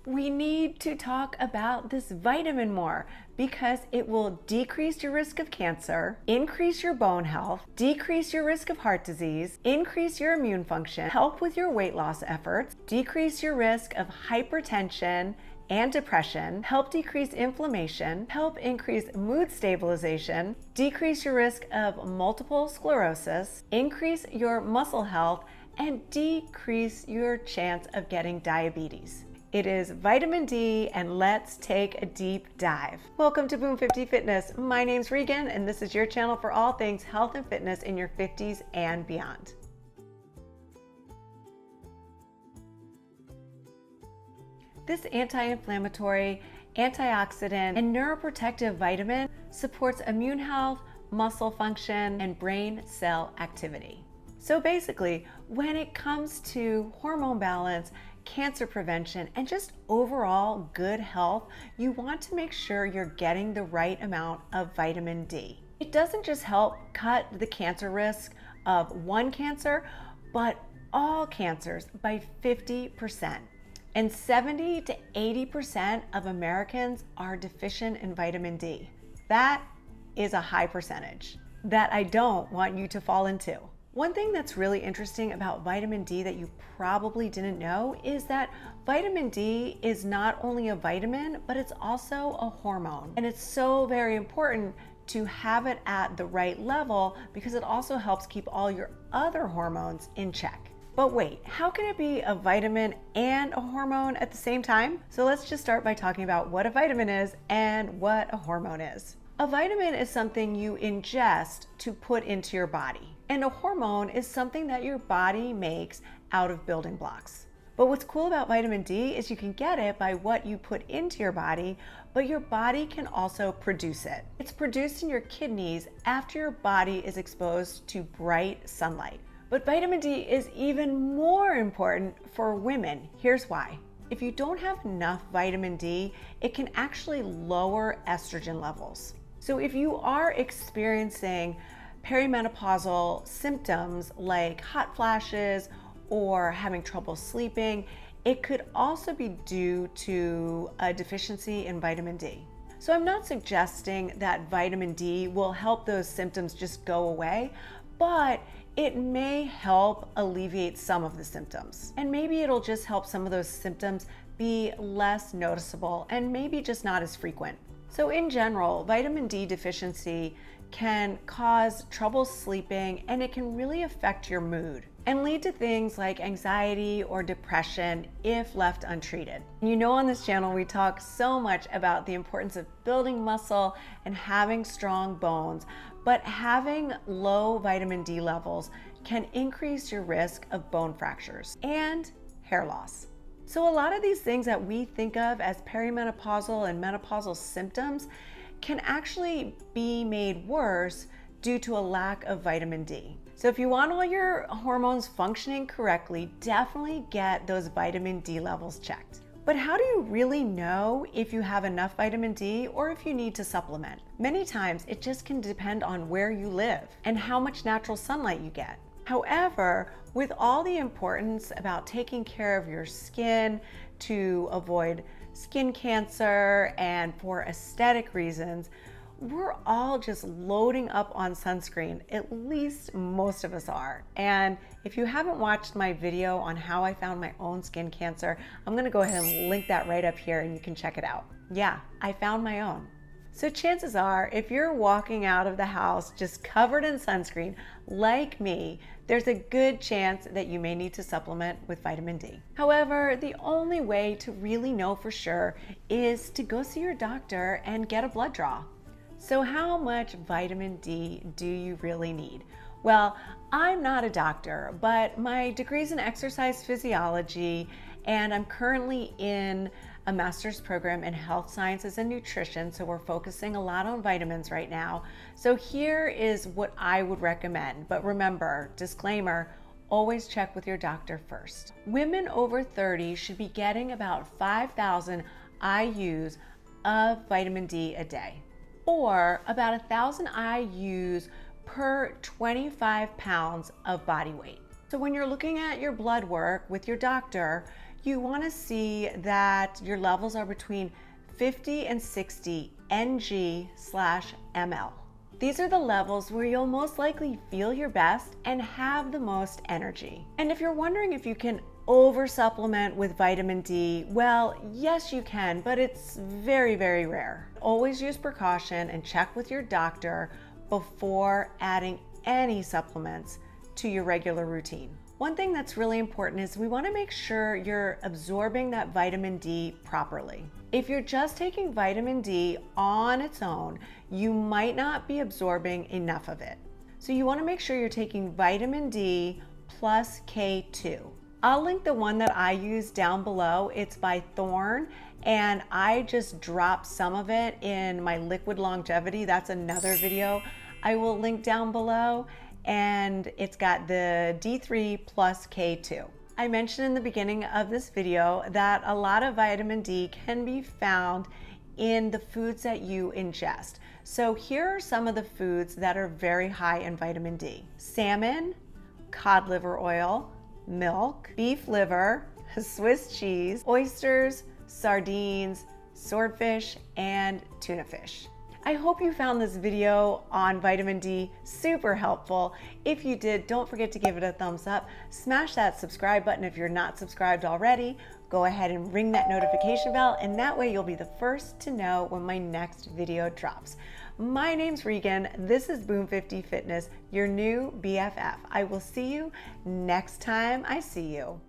we need to talk about this vitamin more because it will decrease your risk of cancer, increase your bone health, decrease your risk of heart disease, increase your immune function, help with your weight loss efforts, decrease your risk of hypertension and depression, help decrease inflammation, help increase mood stabilization, decrease your risk of multiple sclerosis, increase your muscle health, and decrease your chance of getting diabetes. It is vitamin D, and let's take a deep dive. Welcome to Boom 50 Fitness. My name's Regan, and this is your channel for all things health and fitness in your 50s and beyond. This anti-inflammatory, antioxidant, and neuroprotective vitamin supports immune health, muscle function, and brain cell activity. So basically, when it comes to hormone balance, cancer prevention, and just overall good health, you want to make sure you're getting the right amount of vitamin D. It doesn't just help cut the cancer risk of one cancer, but all cancers by 50%. And 70 to 80% of Americans are deficient in vitamin D. That is a high percentage that I don't want you to fall into. One thing that's really interesting about vitamin D that you probably didn't know is that vitamin D is not only a vitamin, but it's also a hormone. And it's so very important to have it at the right level because it also helps keep all your other hormones in check. But wait, how can it be a vitamin and a hormone at the same time? So let's just start by talking about what a vitamin is and what a hormone is. A vitamin is something you ingest to put into your body, and a hormone is something that your body makes out of building blocks. But what's cool about vitamin D is you can get it by what you put into your body, but your body can also produce it. It's produced in your kidneys after your body is exposed to bright sunlight. But vitamin D is even more important for women. Here's why. If you don't have enough vitamin D, it can actually lower estrogen levels. So if you are experiencing perimenopausal symptoms like hot flashes or having trouble sleeping, it could also be due to a deficiency in vitamin D. So I'm not suggesting that vitamin D will help those symptoms just go away, but it may help alleviate some of the symptoms. And maybe it'll just help some of those symptoms be less noticeable and maybe just not as frequent. So in general, vitamin D deficiency can cause trouble sleeping, and it can really affect your mood and lead to things like anxiety or depression if left untreated. You know, on this channel, we talk so much about the importance of building muscle and having strong bones, but having low vitamin D levels can increase your risk of bone fractures and hair loss. So a lot of these things that we think of as perimenopausal and menopausal symptoms can actually be made worse due to a lack of vitamin D. So if you want all your hormones functioning correctly, definitely get those vitamin D levels checked. But how do you really know if you have enough vitamin D or if you need to supplement? Many times it just can depend on where you live and how much natural sunlight you get. However, with all the importance about taking care of your skin to avoid skin cancer and for aesthetic reasons, we're all just loading up on sunscreen. At least most of us are. And if you haven't watched my video on how I found my own skin cancer, I'm gonna go ahead and link that right up here and you can check it out. Yeah, I found my own. So chances are, if you're walking out of the house just covered in sunscreen, like me, there's a good chance that you may need to supplement with vitamin D. However, the only way to really know for sure is to go see your doctor and get a blood draw. So how much vitamin D do you really need? Well, I'm not a doctor, but my degree's in exercise physiology, and I'm currently in a master's program in health sciences and nutrition, so we're focusing a lot on vitamins right now. So here is what I would recommend, but remember, disclaimer, always check with your doctor first. Women over 30 should be getting about 5,000 IUs of vitamin D a day, or about 1,000 IUs per 25 pounds of body weight. So when you're looking at your blood work with your doctor, you want to see that your levels are between 50 and 60 ng/ml. These are the levels where you'll most likely feel your best and have the most energy. And if you're wondering if you can over supplement with vitamin D, well, yes you can, but it's very, very rare. Always use precaution and check with your doctor before adding any supplements to your regular routine. One thing that's really important is we want to make sure you're absorbing that vitamin D properly. If you're just taking vitamin D on its own, you might not be absorbing enough of it. So you want to make sure you're taking vitamin D plus K2. I'll link the one that I use down below. It's by Thorne, and I just dropped some of it in my liquid longevity. That's another video I will link down below, and it's got the D3 plus K2. I mentioned in the beginning of this video that a lot of vitamin D can be found in the foods that you ingest. So here are some of the foods that are very high in vitamin D: salmon, cod liver oil, milk, beef liver, Swiss cheese, oysters, sardines, swordfish, and tuna fish. I hope you found this video on vitamin D super helpful. If you did, don't forget to give it a thumbs up. Smash that subscribe button if you're not subscribed already. Go ahead and ring that notification bell, and that way you'll be the first to know when my next video drops. My name's Regan. This is Boom 50 Fitness, your new BFF. I will see you next time I see you.